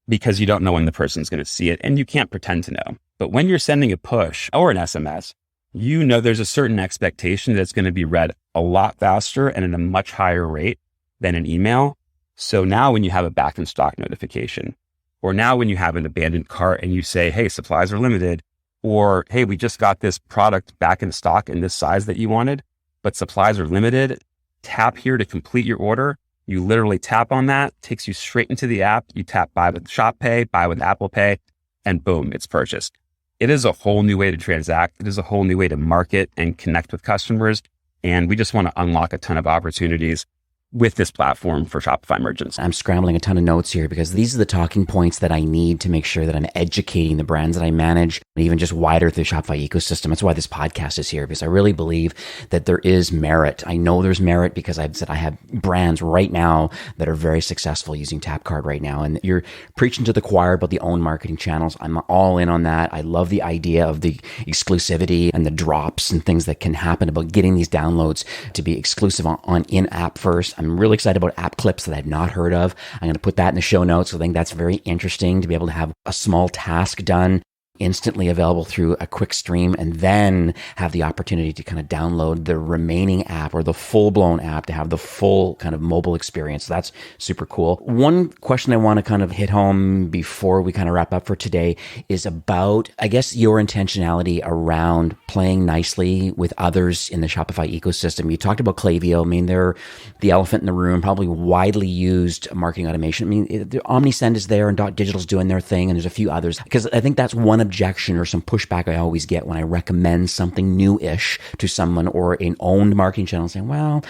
because you don't know when the person's going to see it and you can't pretend to know. But when you're sending a push or an SMS, there's a certain expectation that it's going to be read a lot faster and at a much higher rate than an email. So now when you have a back in stock notification, or now when you have an abandoned cart and you say, hey, supplies are limited, or hey, we just got this product back in stock in this size that you wanted, but supplies are limited, tap here to complete your order. You literally tap on that, takes you straight into the app. You tap buy with Shop Pay, buy with Apple Pay, and boom, it's purchased. It is a whole new way to transact. It is a whole new way to market and connect with customers. And we just want to unlock a ton of opportunities with this platform for Shopify merchants. I'm scrambling a ton of notes here because these are the talking points that I need to make sure that I'm educating the brands that I manage, and even just wider through the Shopify ecosystem. That's why this podcast is here, because I really believe that there is merit. I know there's merit because I've said I have brands right now that are very successful using Tapcart right now. And you're preaching to the choir about the own marketing channels. I'm all in on that. I love the idea of the exclusivity and the drops and things that can happen about getting these downloads to be exclusive on in-app first. I'm really excited about app clips that I've not heard of. I'm going to put that in the show notes. I think that's very interesting to be able to have a small task done instantly available through a quick stream, and then have the opportunity to kind of download the remaining app or the full-blown app to have the full kind of mobile experience. That's super cool. One question I want to kind of hit home before we kind of wrap up for today is about, I guess, your intentionality around playing nicely with others in the Shopify ecosystem. You talked about Klaviyo. I mean, they're the elephant in the room, probably widely used marketing automation. I mean, the OmniSend is there and .Digital's doing their thing, and there's a few others, because I think that's one objection or some pushback I always get when I recommend something new-ish to someone or an owned marketing channel, saying, well,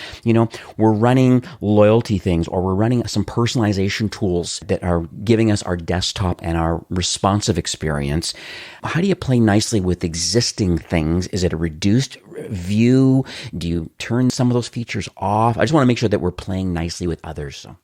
we're running loyalty things, or we're running some personalization tools that are giving us our desktop and our responsive experience. How do you play nicely with existing things? Is it a reduced view? Do you turn some of those features off? I just want to make sure that we're playing nicely with others. So.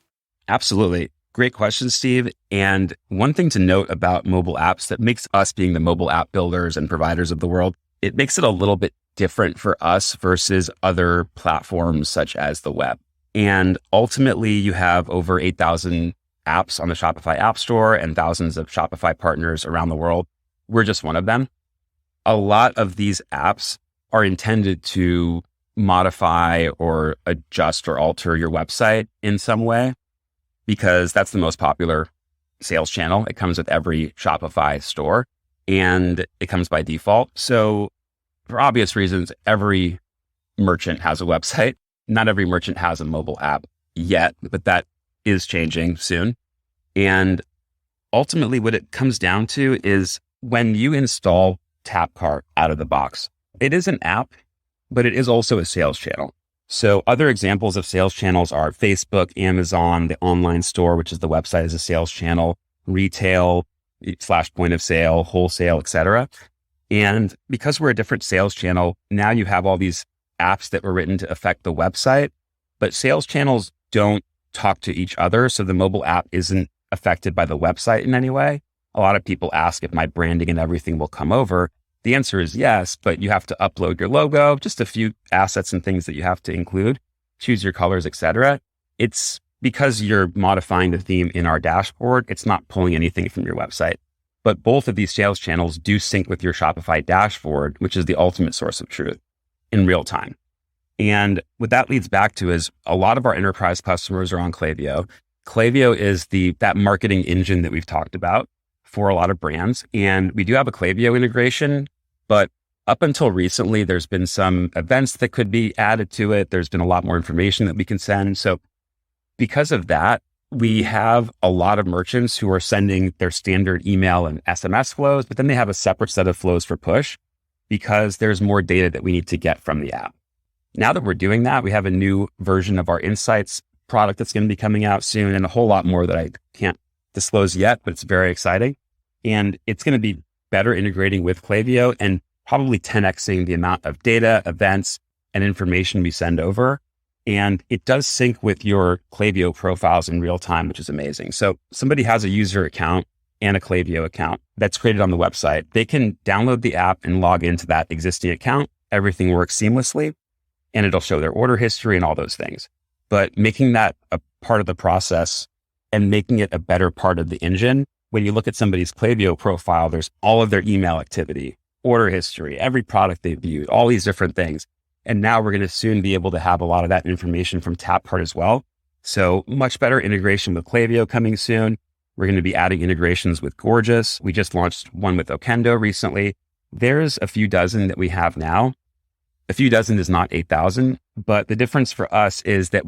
Absolutely. Great question, Steve. And one thing to note about mobile apps that makes us, being the mobile app builders and providers of the world, it makes it a little bit different for us versus other platforms such as the web. And ultimately, you have over 8,000 apps on the Shopify App Store and thousands of Shopify partners around the world. We're just one of them. A lot of these apps are intended to modify or adjust or alter your website in some way, because that's the most popular sales channel. It comes with every Shopify store and it comes by default. So for obvious reasons, every merchant has a website. Not every merchant has a mobile app yet, but that is changing soon. And ultimately what it comes down to is when you install Tapcart out of the box, it is an app, but it is also a sales channel. So other examples of sales channels are Facebook, Amazon, the online store, which is the website as a sales channel, retail / point of sale, wholesale, etc. And because we're a different sales channel, now you have all these apps that were written to affect the website, but sales channels don't talk to each other. So the mobile app isn't affected by the website in any way. A lot of people ask if my branding and everything will come over. The answer is yes, but you have to upload your logo, just a few assets and things that you have to include, choose your colors, etc. It's because you're modifying the theme in our dashboard. It's not pulling anything from your website. But both of these sales channels do sync with your Shopify dashboard, which is the ultimate source of truth in real time. And what that leads back to is a lot of our enterprise customers are on Klaviyo. Klaviyo is that marketing engine that we've talked about for a lot of brands. And we do have a Klaviyo integration, but up until recently, there's been some events that could be added to it. There's been a lot more information that we can send. So because of that, we have a lot of merchants who are sending their standard email and SMS flows, but then they have a separate set of flows for push because there's more data that we need to get from the app. Now that we're doing that, we have a new version of our Insights product that's going to be coming out soon, and a whole lot more that I can't disclose yet, but it's very exciting. And it's going to be better integrating with Klaviyo and probably 10xing the amount of data, events, and information we send over. And it does sync with your Klaviyo profiles in real time, which is amazing. So somebody has a user account and a Klaviyo account that's created on the website. They can download the app and log into that existing account. Everything works seamlessly, and it'll show their order history and all those things. But making that a part of the process and making it a better part of the engine, when you look at somebody's Klaviyo profile, there's all of their email activity, order history, every product they've viewed, all these different things. And now we're going to soon be able to have a lot of that information from Tapcart as well. So much better integration with Klaviyo coming soon. We're going to be adding integrations with Gorgeous. We just launched one with Okendo recently. There's a few dozen that we have now. A few dozen is not 8,000, but the difference for us is that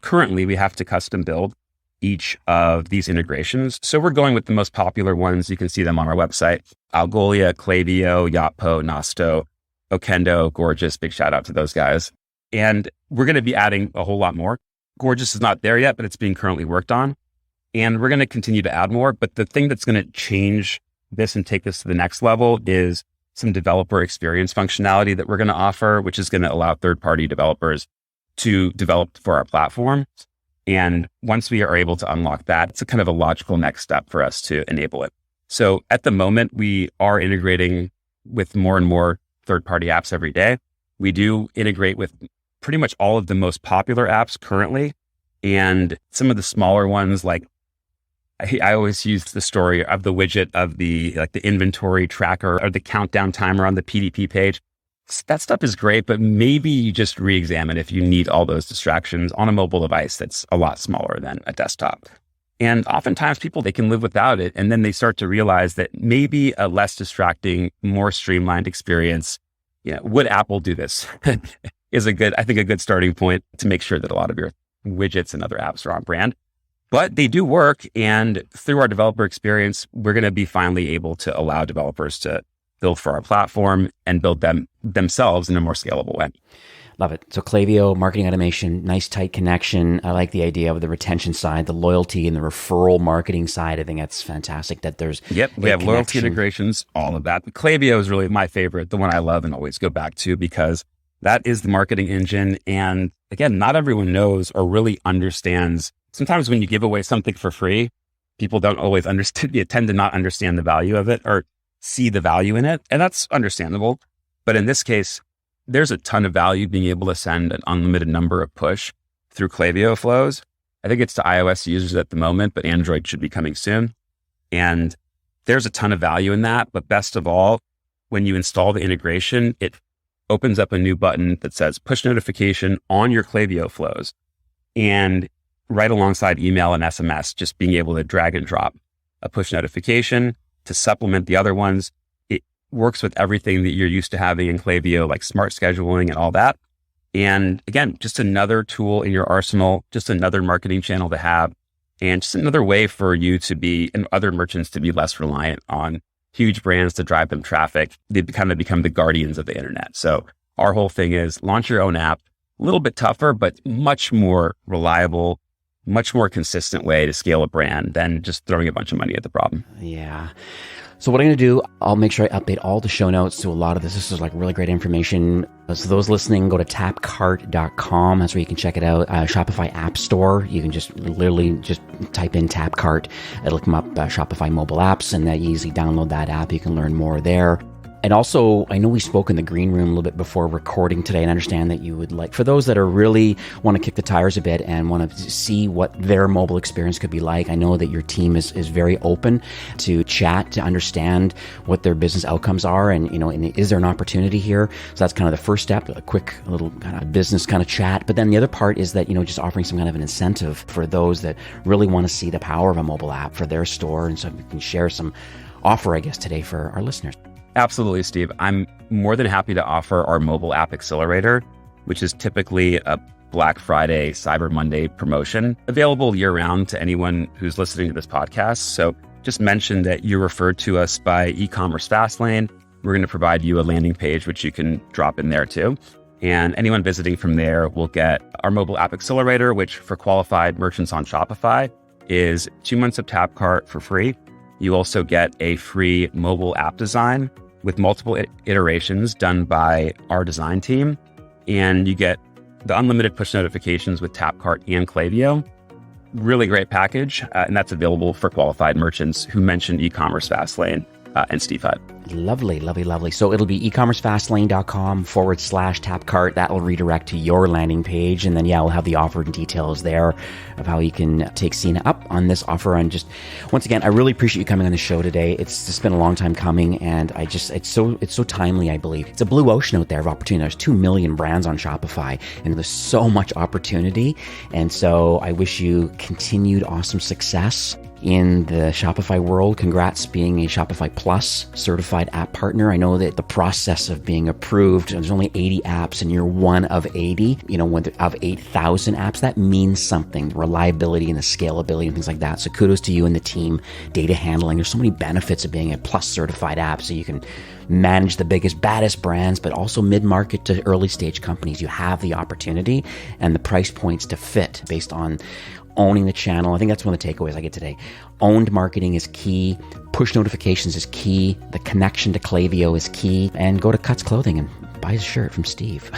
currently we have to custom build each of these integrations. So we're going with the most popular ones. You can see them on our website: Algolia, Klaviyo, Yotpo, Nosto, Okendo, Gorgeous. Big shout out to those guys. And we're going to be adding a whole lot more. Gorgeous is not there yet, but it's being currently worked on. And we're going to continue to add more. But the thing that's going to change this and take this to the next level is some developer experience functionality that we're going to offer, which is going to allow third-party developers to develop for our platform. And once we are able to unlock that, it's a kind of a logical next step for us to enable it. So at the moment, we are integrating with more and more third-party apps every day. We do integrate with pretty much all of the most popular apps currently. And some of the smaller ones, like I always use the story of the widget of the inventory tracker or the countdown timer on the PDP page. That stuff is great, but maybe you just re-examine if you need all those distractions on a mobile device that's a lot smaller than a desktop. And oftentimes people, they can live without it. And then they start to realize that maybe a less distracting, more streamlined experience, would Apple do this? is a good starting point to make sure that a lot of your widgets and other apps are on brand. But they do work. And through our developer experience, we're going to be finally able to allow developers to build for our platform and build them themselves in a more scalable way. Love it. So Klaviyo, marketing automation, nice tight connection. I like the idea of the retention side, the loyalty and the referral marketing side. I think that's fantastic that there's we have loyalty integrations, all of that. But Klaviyo is really my favorite, the one I love and always go back to because that is the marketing engine. And again, not everyone knows or really understands. Sometimes when you give away something for free, people don't always understand, you tend to not understand the value of it or see the value in it. And that's understandable. But in this case, there's a ton of value being able to send an unlimited number of push through Klaviyo flows. I think it's to iOS users at the moment, but Android should be coming soon. And there's a ton of value in that. But best of all, when you install the integration, it opens up a new button that says push notification on your Klaviyo flows. And right alongside email and SMS, just being able to drag and drop a push notification to supplement the other ones. It works with everything that you're used to having in Klaviyo, like smart scheduling and all that. And again, just another tool in your arsenal, just another marketing channel to have, and just another way for you to be, and other merchants to be less reliant on huge brands to drive them traffic. They kind of become the guardians of the internet. So our whole thing is launch your own app, a little bit tougher, but much more reliable, much more consistent way to scale a brand than just throwing a bunch of money at the problem. Yeah. So what I'm going to do, I'll make sure I update all the show notes to a lot of this. This is like really great information. So those listening, go to tapcart.com. That's where you can check it out. Shopify App Store. You can just literally just type in Tapcart. It'll come up Shopify mobile apps, and you easily download that app. You can learn more there. And also, I know we spoke in the green room a little bit before recording today, and I understand that you would like, for those that are really want to kick the tires a bit and want to see what their mobile experience could be like, I know that your team is very open to chat, to understand what their business outcomes are, and is there an opportunity here? So that's kind of the first step, a quick little kind of business kind of chat. But then the other part is that, just offering some kind of an incentive for those that really want to see the power of a mobile app for their store. And so we can share some offer, I guess, today for our listeners. Absolutely, Steve. I'm more than happy to offer our mobile App Accelerator, which is typically a Black Friday, Cyber Monday promotion available year round to anyone who's listening to this podcast. So just mention that you referred to us by eCommerce Fastlane. We're going to provide you a landing page, which you can drop in there too. And anyone visiting from there will get our mobile App Accelerator, which for qualified merchants on Shopify is 2 months of Tapcart for free. You also get a free mobile app design with multiple iterations done by our design team. And you get the unlimited push notifications with Tapcart and Klaviyo. Really great package. And that's available for qualified merchants who mentioned eCommerce Fastlane and Steve Hutt. Lovely, lovely, lovely. So it'll be ecommercefastlane.com/Tapcart. That will redirect to your landing page. And then, we'll have the offer and details there of how you can take Sina up on this offer. And just, once again, I really appreciate you coming on the show today. It's just been a long time coming. And it's so timely, I believe. It's a blue ocean out there of opportunity. There's 2 million brands on Shopify, and there's so much opportunity. And so I wish you continued awesome success. in the Shopify world. Congrats being a Shopify Plus certified app partner. I know that the process of being approved, there's only 80 apps and you're one of 80, of 8,000 apps. That means something, the reliability and the scalability and things like that. So kudos to you and the team. Data handling, there's so many benefits of being a Plus certified app. So you can manage the biggest, baddest brands, but also mid-market to early stage companies. You have the opportunity and the price points to fit based on owning the channel. I think that's one of the takeaways I get today. Owned marketing is key. Push notifications is key. The connection to Klaviyo is key. And go to Cuts Clothing and buy a shirt from Steve.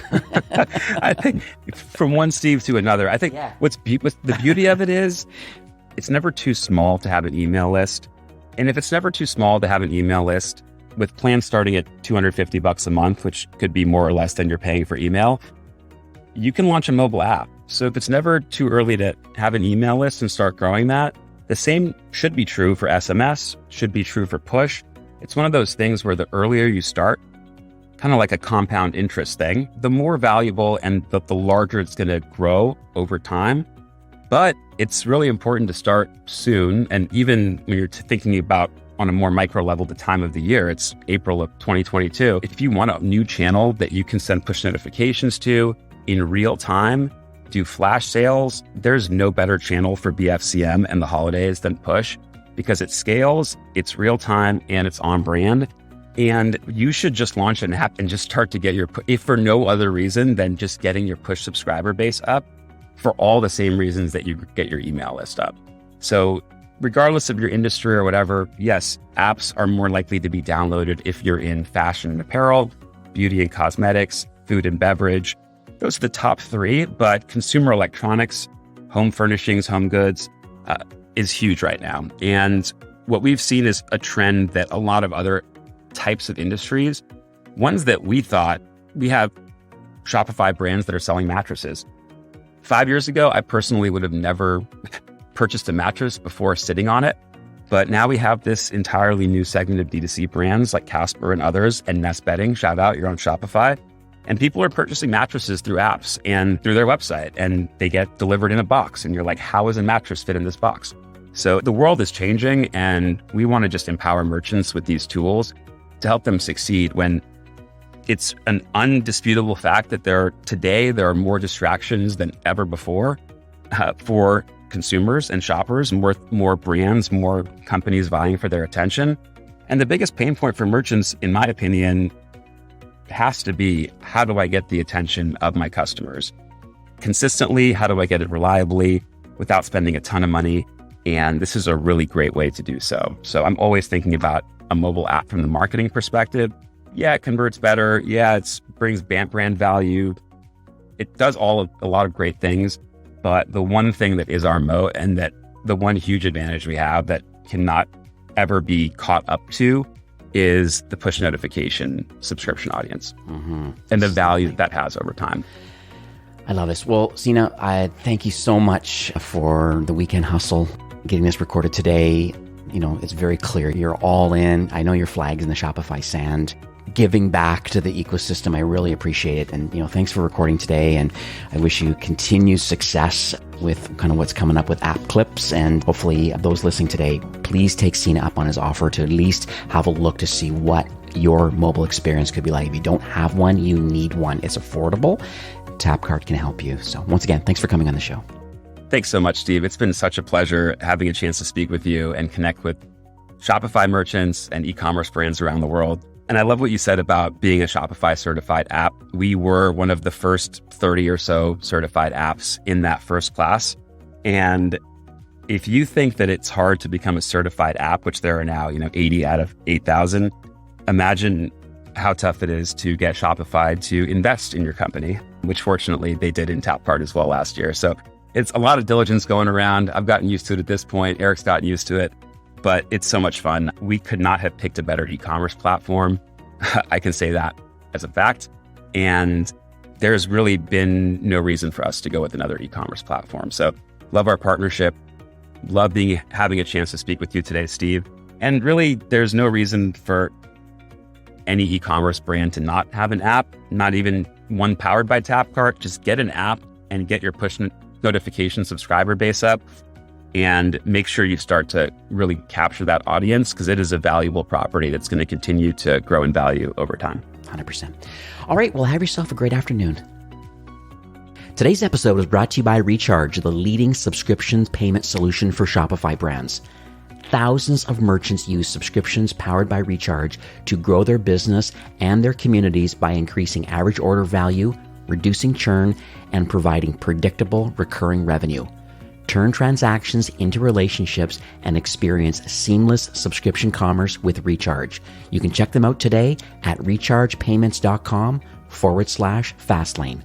I think from one Steve to another, I think what's the beauty of it is it's never too small to have an email list. And if it's never too small to have an email list, with plans starting at $250 a month, which could be more or less than you're paying for email, you can launch a mobile app. So if it's never too early to have an email list and start growing that, the same should be true for SMS, should be true for push. It's one of those things where the earlier you start, kind of like a compound interest thing, the more valuable and the larger it's going to grow over time. But it's really important to start soon. And even when you're thinking about on a more micro level, the time of the year, it's April of 2022. If you want a new channel that you can send push notifications to in real time, do flash sales, there's no better channel for BFCM and the holidays than push, because it scales, it's real time, and it's on brand. And you should just launch an app and just start to get if for no other reason than just getting your push subscriber base up, for all the same reasons that you get your email list up. So regardless of your industry or whatever, yes, apps are more likely to be downloaded if you're in fashion and apparel, beauty and cosmetics, food and beverage. Those are the top three, but consumer electronics, home furnishings, home goods is huge right now. And what we've seen is a trend that a lot of other types of industries, ones that we thought, we have Shopify brands that are selling mattresses. 5 years ago, I personally would have never purchased a mattress before sitting on it. But now we have this entirely new segment of D2C brands like Casper and others, and Nest Bedding, shout out, you're on Shopify. And people are purchasing mattresses through apps and through their website, and they get delivered in a box. And you're like, how is a mattress fit in this box? So the world is changing, and we want to just empower merchants with these tools to help them succeed when it's an undisputable fact that today there are more distractions than ever before for consumers and shoppers, more brands, more companies vying for their attention. And the biggest pain point for merchants, in my opinion, has to be, how do I get the attention of my customers consistently? How do I get it reliably without spending a ton of money? And this is a really great way to do so. So I'm always thinking about a mobile app from the marketing perspective. Yeah, it converts better. Yeah, it brings brand value. It does a lot of great things. But the one thing that is our moat, and that the one huge advantage we have that cannot ever be caught up to, is the push notification subscription audience and the value that has over time. I love this. Well, Sina, I thank you so much for the weekend hustle, getting this recorded today. It's very clear you're all in. I know your flag's in the Shopify sand. Giving back to the ecosystem, I really appreciate it. And, thanks for recording today. And I wish you continued success with kind of what's coming up with app clips. And hopefully those listening today, please take Sina up on his offer to at least have a look to see what your mobile experience could be like. If you don't have one, you need one. It's affordable. Tapcart can help you. So once again, thanks for coming on the show. Thanks so much, Steve. It's been such a pleasure having a chance to speak with you and connect with Shopify merchants and e-commerce brands around the world. And I love what you said about being a Shopify certified app. We were one of the first 30 or so certified apps in that first class. And if you think that it's hard to become a certified app, which there are now, 80 out of 8,000, imagine how tough it is to get Shopify to invest in your company, which fortunately they did in Tapcart as well last year. So it's a lot of diligence going around. I've gotten used to it at this point. Eric's gotten used to it. But it's so much fun. We could not have picked a better e-commerce platform. I can say that as a fact. And there's really been no reason for us to go with another e-commerce platform. So love our partnership. Love having a chance to speak with you today, Steve. And really, there's no reason for any e-commerce brand to not have an app, not even one powered by Tapcart. Just get an app and get your push notification subscriber base up. and make sure you start to really capture that audience, because it is a valuable property that's going to continue to grow in value over time. 100%. All right, well, have yourself a great afternoon. Today's episode was brought to you by Recharge, the leading subscriptions payment solution for Shopify brands. Thousands of merchants use subscriptions powered by Recharge to grow their business and their communities by increasing average order value, reducing churn, and providing predictable recurring revenue. Turn transactions into relationships and experience seamless subscription commerce with Recharge. You can check them out today at rechargepayments.com/fastlane.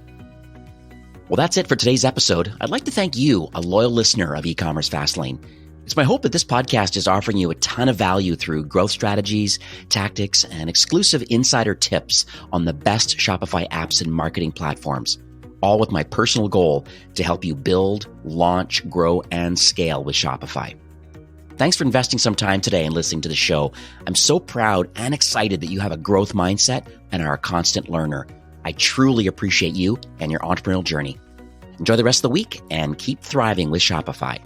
Well, that's it for today's episode. I'd like to thank you, a loyal listener of eCommerce Fastlane. It's my hope that this podcast is offering you a ton of value through growth strategies, tactics, and exclusive insider tips on the best Shopify apps and marketing platforms, all with my personal goal to help you build, launch, grow, and scale with Shopify. Thanks for investing some time today and listening to the show. I'm so proud and excited that you have a growth mindset and are a constant learner. I truly appreciate you and your entrepreneurial journey. Enjoy the rest of the week and keep thriving with Shopify.